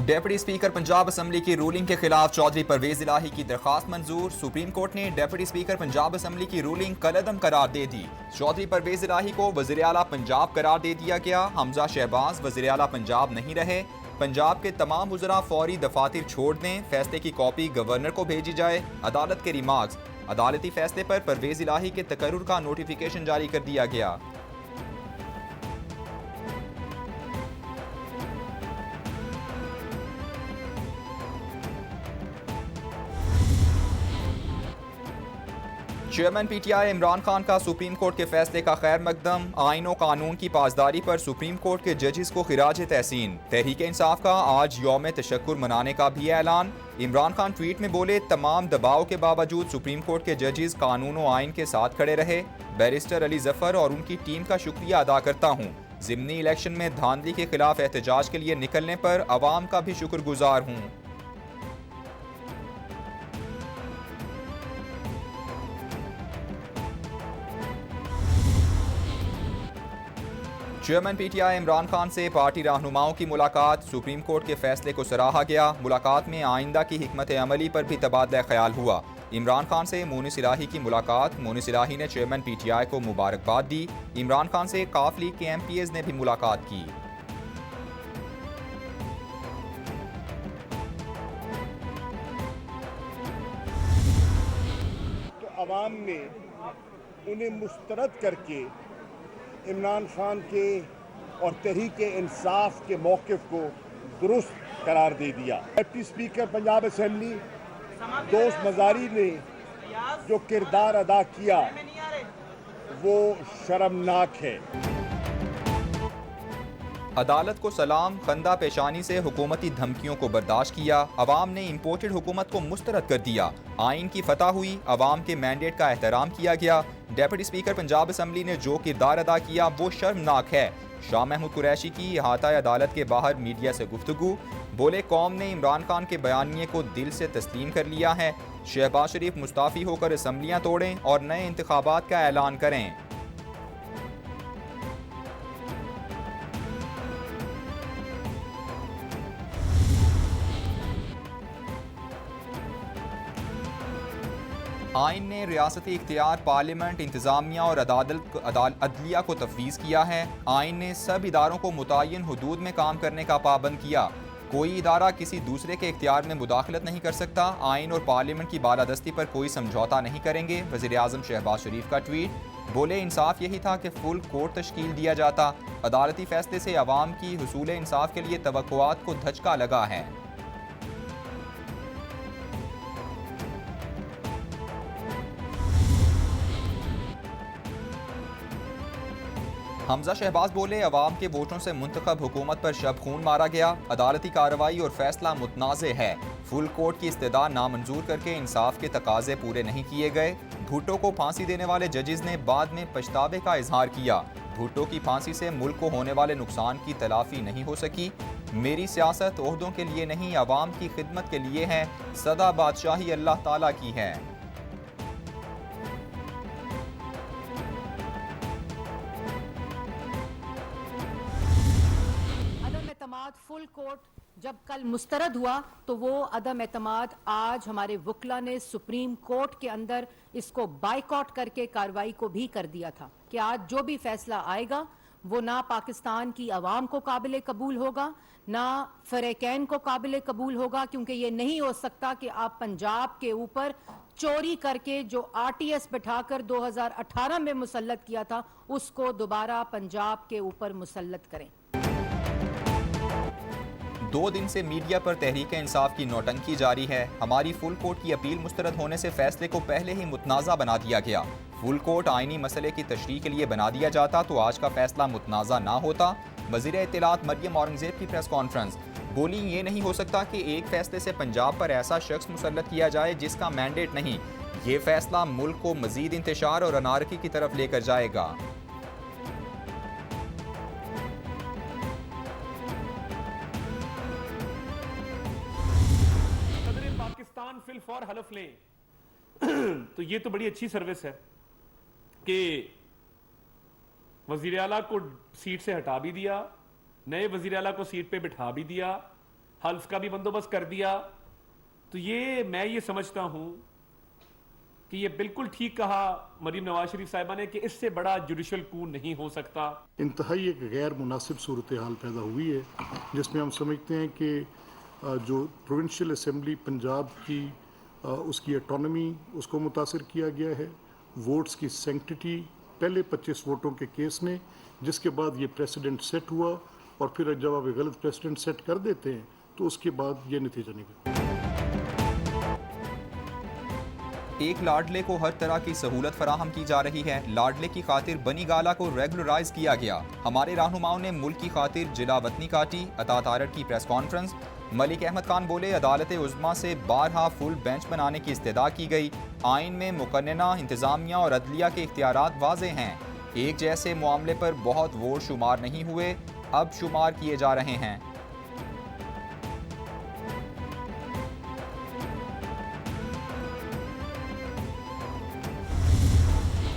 Deputy speaker Punjab assembly की ruling के खिलाफ चौधरी परवेज इलाही की दरखास्त मंजूर। सुप्रीम कोर्ट ने डेप्यूटी स्पीकर पंजाब असम्बली की रूलिंग कलअदम करार दे दी। चौधरी परवेज इलाही को वज़ीर आला पंजाब करार दे दिया गया। हमजा शहबाज वज़ीर आला पंजाब नहीं रहे। पंजाब के तमाम वज़रा फौरी दफातर छोड़ दें। फैसले की कॉपी गवर्नर को भेजी जाए। अदालत के रिमार्क्स। अदालती फैसले पर परवेज इलाही के तकर्रुर का नोटिफिकेशन जारी कर दिया गया। चेयरमैन पीटीआई इमरान खान का सुप्रीम कोर्ट के फैसले का खैर मकदम। आइन और कानून की पासदारी पर सुप्रीम कोर्ट के जजेस को खिराज तहसीन। तहरीक इंसाफ का आज यौम तशक्कुर मनाने का भी ऐलान। इमरान खान ट्वीट में बोले, तमाम दबाव के बावजूद सुप्रीम कोर्ट के जजेस कानून और आइन के साथ खड़े रहे। बैरिस्टर अली जफर और उनकी टीम का शुक्रिया अदा करता हूँ। ज़िमनी इलेक्शन में धांधली के खिलाफ एहतजाज के लिए निकलने पर अवाम का भी शुक्रगुजार हूँ। चेयरमैन पीटीआई इमरान खान से पार्टी रहनुमाओं की मुलाकात। सुप्रीम कोर्ट के फैसले को सराहा गया। मुलाकात में आइंदा की हिकमत अमली पर भी तबादला ख्याल हुआ। इमरान खान से मोनिस इलाही की मुलाकात। मोनिस इलाही ने चेयरमैन पीटीआई को मुबारकबाद दी। इमरान खान से काफ लीग के MPs ने भी मुलाकात की। तो अवाम ने उन्हें मुस्तरद करके इमरान खान के और तहरीक इंसाफ के मौक़िफ़ को दुरुस्त करार दे दिया। डिप्टी स्पीकर पंजाब असम्बली दोस्त मजारी ने जो किरदार अदा किया वो शर्मनाक है। अदालत को सलाम। खंदा पेशानी से हुकूमती धमकियों को बर्दाश्त किया। अवाम ने इम्पोर्टेड हुकूमत को मुस्तरद कर दिया। आइन की फतह हुई। अवाम के मैंडेट का एहतराम किया गया। डेप्यूटी स्पीकर पंजाब असम्बली ने जो किरदार अदा किया वो शर्मनाक है। शाह महमूद कुरैशी की अहाता अदालत के बाहर मीडिया से गुफ्तगू। बोले, कौम ने इमरान खान के बयानिए को दिल से तस्लीम कर लिया है। शहबाज शरीफ मुस्ताफ़ी होकर असम्बलियाँ तोड़ें और नए इंतखाबात का ऐलान करें। आइन ने रियासती इख्तियार पार्लियामेंट, इंतजामिया और अदलिया को तफवीज़ किया है। आइन ने सब इदारों को मुतय्यन हुदूद में काम करने का पाबंद किया। कोई इदारा किसी दूसरे के इख्तियार में मुदाखलत नहीं कर सकता। आइन और पार्लियामेंट की बालादस्ती पर कोई समझौता नहीं करेंगे। वज़ीर आज़म शहबाज शरीफ का ट्वीट। बोले, इंसाफ यही था कि फुल कोर्ट तश्कील दिया जाता। अदालती फैसले से अवाम की हुसूल इंसाफ के लिए तवक्कुआत को धचका लगा है। हमजा शहबाज बोले, अवाम के वोटों से मुंतखब हुकूमत पर शब खून मारा गया। अदालती कार्रवाई और फैसला मुतनाज़े है। फुल कोर्ट की इस्तेदा नामंजूर करके इंसाफ के तकाजे पूरे नहीं किए गए। भुट्टो को फांसी देने वाले जजेस ने बाद में पछतावे का इजहार किया। भुट्टो की फांसी से मुल्क को होने वाले नुकसान की तलाफी नहीं हो सकी। मेरी सियासत ओहदों के लिए नहीं, अवाम की खिदमत के लिए है। सदा बादशाही अल्लाह ताला की है। फुल कोर्ट जब कल मुस्तरद हुआ तो वो अदम एतमाद आज हमारे वकला ने सुप्रीम कोर्ट के अंदर इसको बाइकआउट करके कार्रवाई को भी कर दिया था कि आज जो भी फैसला आएगा वो ना पाकिस्तान की आवाम को काबिल कबूल होगा, ना फ़रैकैन को काबिल कबूल होगा, क्योंकि ये नहीं हो सकता कि आप पंजाब के ऊपर चोरी करके जो RTS बिठाकर 2018 में मुसल्लत किया था उसको दोबारा पंजाब के ऊपर मुसल्लत करें। 2 दिन से मीडिया पर तहरीक इंसाफ की नौटंकी जारी है। हमारी फुल कोर्ट की अपील मुस्तरद होने से फैसले को पहले ही मुतनाज़ा बना दिया गया। फुल कोर्ट आइनी मसले की तशरीह के लिए बना दिया जाता तो आज का फैसला मुतनाज़ा ना होता। वज़ीर इत्तलात मरियम औरंगज़ेब की प्रेस कॉन्फ्रेंस। बोली, ये नहीं हो सकता कि एक फैसले से पंजाब पर ऐसा शख्स मुसल्लत किया जाए जिसका मैंडेट नहीं। ये फैसला मुल्क को मजीद इंतशार और अनारकी की तरफ लेकर जाएगा। पाकिस्तान फिल फॉर हलफ लें तो ये तो बड़ी अच्छी सर्विस है कि वजीर आला को सीट से हटा भी दिया, नए वजीर आला को सीट पे बिठा भी दिया, हल्फ का भी बंदोबस्त कर दिया। तो मैं ये समझता हूं कि ये बिल्कुल ठीक कहा मरीम नवाज शरीफ साहिबा ने कि इससे बड़ा जुडिशल कू नहीं हो सकता। इंतहाई एक गैर मुनासिब सूरत हाल पैदा हुई है, जिसमें हम समझते हैं कि जो प्रोविंशियल असम्बली पंजाब की उसकी ऑटोनमी उसको मुतासर किया गया है, वोट्स की सेंक्टिटी पहले 25 वोटों के केस ने, जिसके बाद ये प्रेसिडेंट सेट हुआ और फिर जब आप एक गलत प्रेसिडेंट सेट कर देते हैं तो उसके बाद ये नतीजा निकला। एक लाडले को हर तरह की सहूलत फराहम की जा रही है। लाडले की खातिर बनी गाला को रेगुलराइज किया गया। हमारे रहनुमाओं ने मुल्क की खातिर जिला वतनी काटी। अता तारड़ की प्रेस कॉन्फ्रेंस। मलिक अहमद खान बोले, अदालत उज़्मा से बारहा फुल बेंच बनाने की इस्तदा की गई। आइन में मुकन्नना इंतजामिया और अदलिया के इख्तियारात वाज़े हैं। एक जैसे मामले पर बहुत वोट शुमार नहीं हुए, अब शुमार किए जा रहे हैं।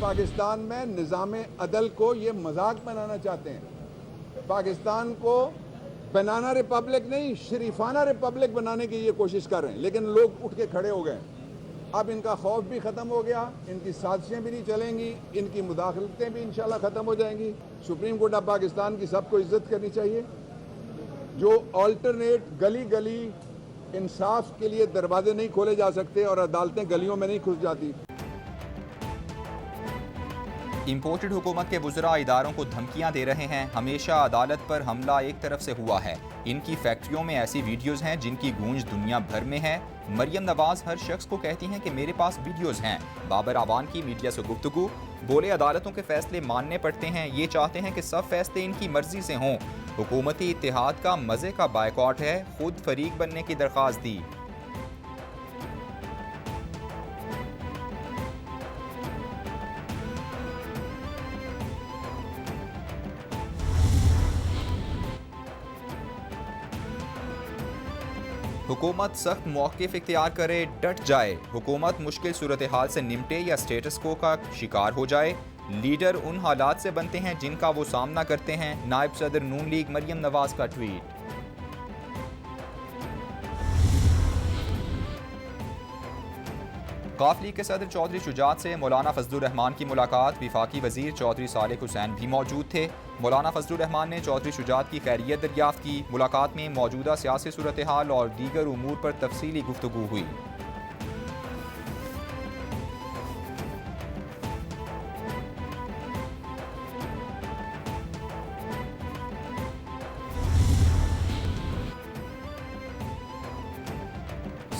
पाकिस्तान में निज़ाम अदल को ये मजाक बनाना चाहते हैं। पाकिस्तान को बनाना रिपब्लिक नहीं, शरीफाना रिपब्लिक बनाने की ये कोशिश कर रहे हैं, लेकिन लोग उठ के खड़े हो गए। अब इनका खौफ भी ख़त्म हो गया, इनकी साजिशें भी नहीं चलेंगी, इनकी मुदाखलतें भी इंशाल्लाह ख़त्म हो जाएंगी। सुप्रीम कोर्ट ऑफ पाकिस्तान की सबको इज्जत करनी चाहिए। जो ऑल्टरनेट गली गली इंसाफ के लिए दरवाजे नहीं खोले जा सकते और अदालतें गलियों में नहीं घुस जाती। इम्पोर्टेड हुकूमत के वुज़रा इदारों को धमकियां दे रहे हैं। हमेशा अदालत पर हमला एक तरफ से हुआ है। इनकी फैक्ट्रियों में ऐसी वीडियोस हैं जिनकी गूंज दुनिया भर में है। मरियम नवाज हर शख्स को कहती हैं कि मेरे पास वीडियोस हैं। बाबर आवान की मीडिया से गुफ्तगू। बोले, अदालतों के फैसले मानने पड़ते हैं। ये चाहते हैं कि सब फैसले इनकी मर्जी से हों। हुकूमती इत्तेहाद का मज़े का बायकॉट है। खुद फरीक बनने की दरख्वास्त दी। हुकूमत सख्त मौक़िफ़ इख्तियार करे, डट जाए। हुकूमत मुश्किल सूरत हाल से निपटे या स्टेटस को का शिकार हो जाए। लीडर उन हालात से बनते हैं जिनका वो सामना करते हैं। नायब सदर नून लीग मरियम नवाज का ट्वीट। काफ लीग के सदर चौधरी शुजात से मौलाना फजलुर रहमान की मुलाकात। विफाकी वजीर चौधरी सालेक हुसैन भी मौजूद थे। मौलाना फजलुर रहमान ने चौधरी शुजात की खैरियत दरियाफ्त की। मुलाकात में मौजूदा सियासी सूरत हाल और दीगर उमूर पर तफसीली गुफ्तगू हुई।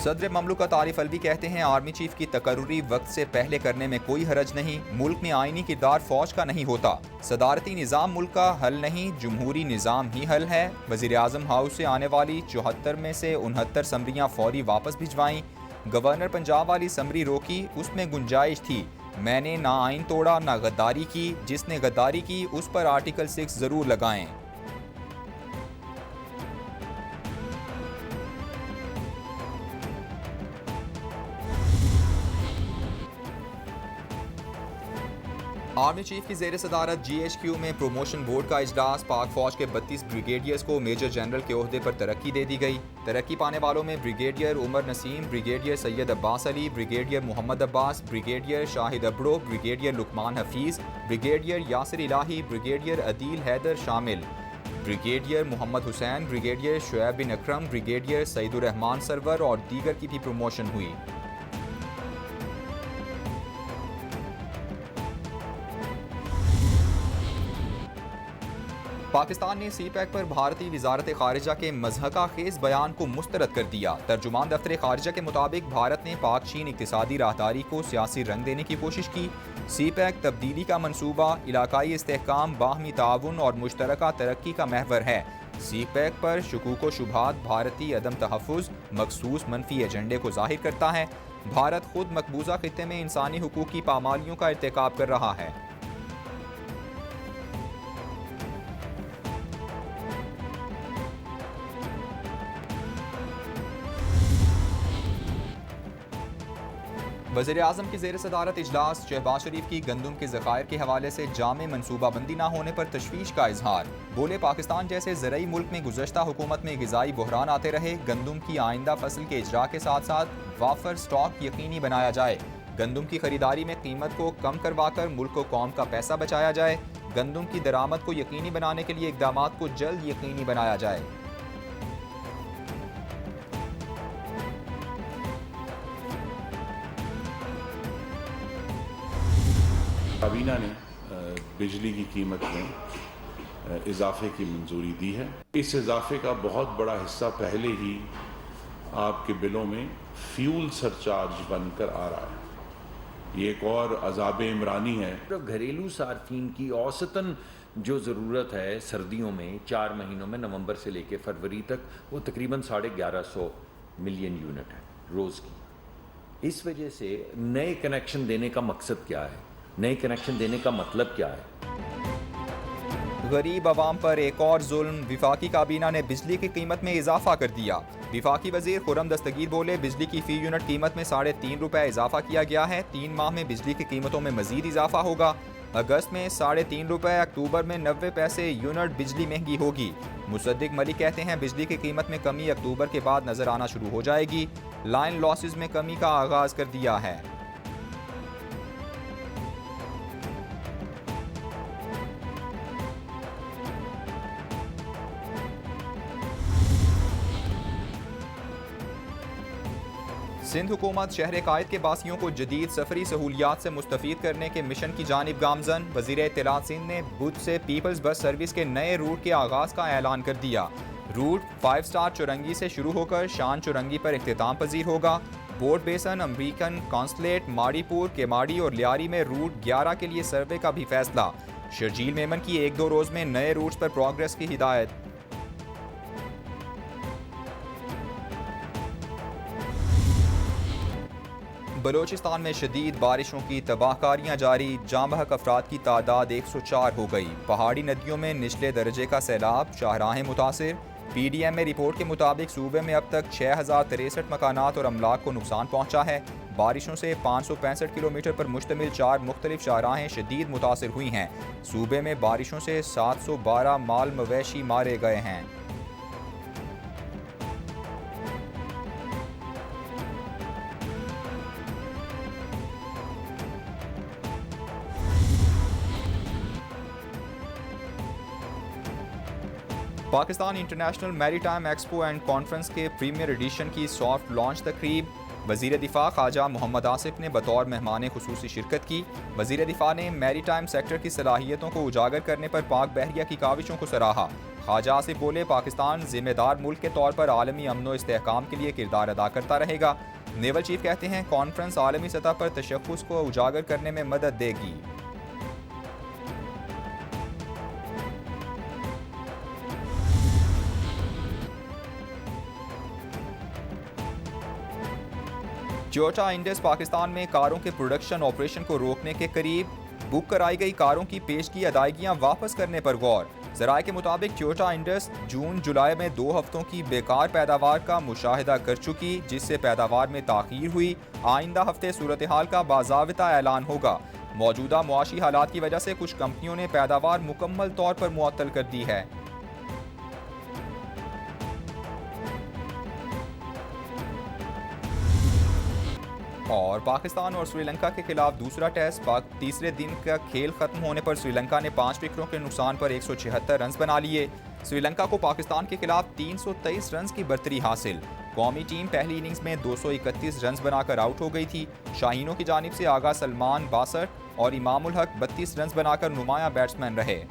सदर ममलुकत आरिफ अलवी कहते हैं, आर्मी चीफ की तकर्रुरी वक्त से पहले करने में कोई हरज नहीं। मुल्क में आईनी किरदार फौज का नहीं होता। सदारती निज़ाम मुल्क का हल नहीं, जमहूरी निज़ाम ही हल है। वज़ीर आज़म हाउस से आने वाली 74 में से 69 समरियाँ फौरी वापस भिजवाईं। गवर्नर पंजाब वाली समरी रोकी, उसमें गुंजाइश थी। मैंने ना आइन तोड़ा ना गद्दारी की। जिसने गद्दारी की उस पर आर्टिकल 6 ज़रूर लगाएं। आर्मी चीफ की ज़ेर सदारत GHQ में प्रोमोशन बोर्ड का इजलास। पाक फौज के 32 ब्रिगेडियर्स को मेजर जनरल के ओहदे पर तरक्की दे दी गई। तरक्की पाने वालों में brigadier Umar Naseem, brigadier Syed Abbas Ali, brigadier Mohammad Abbas, brigadier Shahid Abro, brigadier Luqman Hafeez, brigadier Yasir Elahi, brigadier Adeel Haider शामिल। Brigadier Mohammad Hussain, brigadier Shoaib bin Akram, brigadier Saeedur Rahman Sarwar और दीगर की भी प्रमोशन हुई। पाकिस्तान ने CPEC पर भारतीय वजारत खारिजा के मज़हका खेज बयान को मुस्तरद कर दिया। तर्जुमान दफ्तर खारिजा के मुताबिक भारत ने पाक चीन इक्तिसादी राहदारी को सियासी रंग देने की कोशिश की। CPEC तब्दीली का मनसूबा, इलाकाई इस्तेहकाम, बाहमी ताउन और मुश्तरका तरक्की का महवर है। CPEC पर शुकूक व शुबहात भारतीय अदम तहफ़्फ़ुज़ मखसूस मनफी एजेंडे को ज़ाहिर करता है। भारत खुद मकबूजा खित्ते में इंसानी हुकूक की पामालियों का इर्तिकाब कर रहा है। वज़ीर-ए-आज़म की ज़ेर सदारत इजलास, शहबाज शरीफ की गंदम के ज़खायर के हवाले से जामे मनसूबाबंदी न होने पर तशवीश का इजहार। बोले, पाकिस्तान जैसे ज़रई मुल्क में गुज़श्ता हुकूमत में ग़िज़ाई बहरान आते रहे, गंदम की आइंदा फसल के इजरा के साथ साथ वाफर स्टॉक यकीनी बनाया जाए। गंदम की खरीदारी में कीमत को कम करवाकर मुल्क को कौम का पैसा बचाया जाए। गंदम की दरामद को यकीनी बनाने के लिए इक़दाम को जल्द यकीनी बनाया जाए। काबीना ने बिजली की कीमत में इजाफे की मंजूरी दी है। इस इजाफे का बहुत बड़ा हिस्सा पहले ही आपके बिलों में फ्यूल सरचार्ज बनकर आ रहा है। ये एक और अजाब इमरानी है। तो घरेलू सार्फिन की औसतन जो ज़रूरत है सर्दियों में 4 महीनों में नवंबर से लेकर फरवरी तक, वो तकरीबन 1150 मिलियन यूनिट है रोज़ की। इस वजह से नए कनेक्शन देने का मकसद क्या है, नए कनेक्शन देने का मतलब क्या है? गरीब आवाम पर एक और जुल्म, विफाकी काबीना ने बिजली की कीमत में इजाफा कर दिया। विफाकी वजीर खुर्रम दस्तगीर बोले, बिजली की फी यूनिट कीमत में 3.5 रुपये इजाफा किया गया है। 3 माह में बिजली की कीमतों में मजीद इजाफा होगा। अगस्त में 3.5 रुपये, अक्टूबर में 90 पैसे यूनिट बिजली महंगी होगी। मुसद्दिक मलिक कहते हैं, बिजली की कीमत में कमी अक्टूबर के बाद नजर आना शुरू हो जाएगी। लाइन लॉसेज में कमी का आगाज कर दिया है। सिंध हुकूमत शहर कायद के बासियों को जदीद सफरी सहूलियात से मुस्तफ़ीद करने के मिशन की जानिब गामजन। वज़ीर इत्तलात सिंध ने बुध से पीपल्स बस सर्विस के नए रूट के आगाज़ का ऐलान कर दिया। रूट 5 स्टार चुरंगी से शुरू होकर शान चुरंगी पर इख्तिताम पजीर होगा। बोर्ड बेसन, अमरीकन कॉन्सुलेट, माड़ीपुर, केमाड़ी और लियारी में रूट 11 के लिए सर्वे का भी फैसला। शर्जील मेमन की 1-2 रोज़ में नए रूट्स पर प्रोग्रेस की हिदायत। बलोचिस्तान में शदीद बारिशों की तबाहकारियाँ जारी, जाँ बहक अफराद की तादाद 104 हो गई। पहाड़ी नदियों में निचले दर्जे का सैलाब, शाहराहें मुतासिर। PDM रिपोर्ट के मुताबिक सूबे में अब तक 6063 मकानात और अमलाक को नुकसान पहुँचा है। बारिशों से 565 किलोमीटर पर मुश्तमिल 4 मुख्तलिफ शाहराहें शदीद मुतासिर हुई हैं। सूबे में बारिशों से 712 माल मवेशी मारे गए हैं। Pakistan international maritime expo and conference के प्रीमियर एडिशन की सॉफ्ट लॉन्च तकरीब। वज़ीर दिफा ख्वाजा मोहम्मद आसिफ ने बतौर मेहमान खुसूसी शिरकत की। वज़ीर दिफा ने मैरीटाइम सेक्टर की सलाहियतों को उजागर करने पर पाक बहरिया की काविशों को सराहा। ख्वाजा आसिफ बोले, पाकिस्तान जिम्मेदार मुल्क के तौर पर आलमी अमन व इस्तेहकाम के लिए किरदार अदा करता रहेगा। नेवल चीफ कहते हैं, कॉन्फ्रेंस आलमी सतह पर तशख्खुस को उजागर करने में मदद देगी। टोयोटा इंडस पाकिस्तान में कारों के प्रोडक्शन ऑपरेशन को रोकने के करीब। बुक कराई गई कारों की पेशगी अदायगियां वापस करने पर गौर। ज़राए के मुताबिक टोयोटा इंडस जून-जुलाई में 2 हफ्तों की बेकार पैदावार का मुशाहिदा कर चुकी, जिससे पैदावार में ताख़ीर हुई। आइंदा हफ्ते सूरत हाल का बाज़ाबिता ऐलान होगा। मौजूदा मुआशी हालात की वजह से कुछ कंपनियों ने पैदावार मुकम्मल तौर पर मुअत्तल कर दी है। और पाकिस्तान और श्रीलंका के खिलाफ दूसरा टेस्ट। तीसरे दिन का खेल खत्म होने पर श्रीलंका ने 5 विकेटों के नुकसान पर 176 रन बना लिए। श्रीलंका को पाकिस्तान के खिलाफ 323 रन की बर्तरी हासिल। कौमी टीम पहली इनिंग्स में 231 रन बनाकर आउट हो गई थी। शाहीनों की जानिब से आगा सलमान 62 और इमामुल हक 32 रन बनाकर नुमाया बैट्समैन रहे।